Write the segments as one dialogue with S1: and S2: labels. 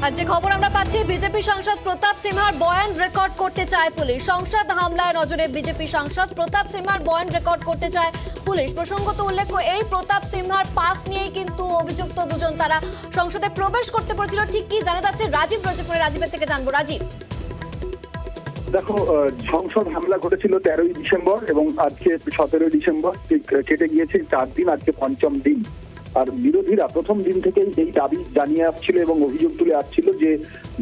S1: আর যে খবর আমরা পাচ্ছি, বিজেপি সাংসদ প্রতাপ সিনহার বয়ান রেকর্ড করতে চায় পুলিশ। সংসদ হামলায় নজরে বিজেপি সাংসদ প্রতাপ সিনহার বয়ান রেকর্ড করতে চায় পুলিশ। প্রসঙ্গত উল্লেখ্য, এই প্রতাপ সিনহার পাস নিয়েই কিন্তু অভিযুক্ত দুজন তারা সংসদে প্রবেশ করতে পেরেছিল। ঠিক কি জানা যাচ্ছে? রাজীব রয়েছে ফোনে, রাজীবের থেকে জানবো। রাজীব,
S2: দেখো, সংসদ হামলা ঘটেছিল 13ই ডিসেম্বর এবং আজকে 17ই ডিসেম্বর, কেটে গিয়েছে 4 দিন, আজকে পঞ্চম দিন। আর বিরোধীরা প্রথম দিন থেকেই এই দাবি জানিয়ে আসছিল এবং অভিযোগ তুলে আসছিল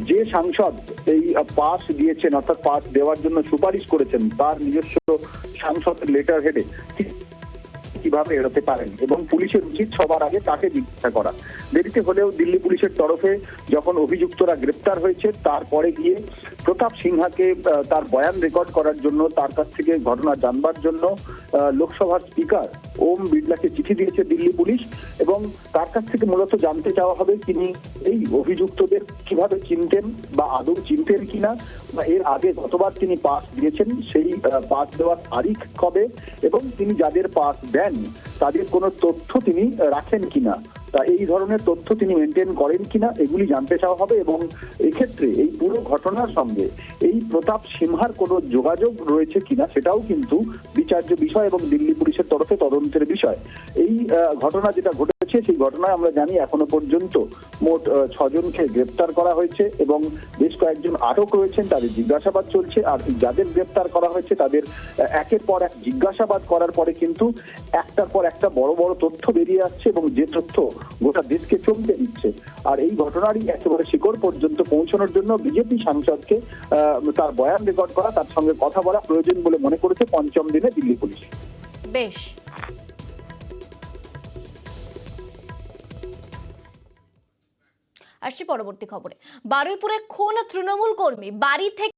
S2: যে সাংসদ এই পাস দিয়েছেন, অর্থাৎ পাস দেওয়ার জন্য সুপারিশ করেছেন, তার নিজস্ব সাংসদের লেটার হেডে কিভাবে এড়াতে পারেন এবং পুলিশের উচিত সবার আগে তাকে জিজ্ঞাসা করা। দেরিতে হলেও দিল্লি পুলিশের তরফে যখন অভিযুক্তরা গ্রেপ্তার হয়েছে, তারপরে গিয়ে প্রতাপ সিনহাকে তার বয়ান রেকর্ড করার জন্য, তার কাছ থেকে ঘটনা জানবার জন্য লোকসভার স্পিকার ওম বিড়লাকে চিঠি দিয়েছে দিল্লি পুলিশ এবং তার কাছ থেকে মূলত জানতে চাওয়া হবে তিনি এই অভিযুক্তদের কিভাবে চিনতেন বা আদৌ চিনতেন কিনা, বা এর আগে কতবার তিনি পাস দিয়েছেন, সেই পাস দেওয়ার তারিখ কবে এবং তিনি যাদের পাস দেন তাদের কোনো তথ্য তিনি রাখেন কিনা, তা এই ধরনের তথ্য তিনি মেনটেন করেন কিনা, এগুলি জানতে চাওয়া হবে। এবং এক্ষেত্রে এই পুরো ঘটনার সঙ্গে এই প্রতাপ সিনহার কোনো যোগাযোগ রয়েছে কিনা সেটাও কিন্তু বিচার্য বিষয় এবং দিল্লি পুলিশের তরফে তদন্তের বিষয়। এই ঘটনা যেটা ঘটেছে, সেই ঘটনায় আমরা জানি এখনো পর্যন্ত মোট 6 জনকে গ্রেপ্তার করা হয়েছে এবং বেশ কয়েকজন আটক রয়েছেন, তাদের জিজ্ঞাসাবাদ চলছে। আর যাদের গ্রেপ্তার করা হয়েছে তাদের একের পর এক জিজ্ঞাসাবাদ করার পরে কিন্তু একটার পর একটা বড় বড় তথ্য বেরিয়ে আসছে এবং যে তথ্য গোটা দেশকে চমকে দিচ্ছে। আর এই ঘটনারই একেবারে শিকড় পর্যন্ত পৌঁছানোর জন্য বিজেপি সাংসদকে তার বয়ান রেকর্ড করা, তার সঙ্গে কথা বলা প্রয়োজন বলে মনে করেছে পঞ্চম দিনে দিল্লি পুলিশ।
S1: বেশ, আসছি পরবর্তী খবরে। বারুইপুরে খুন তৃণমূল কর্মী, বাড়ি থেকে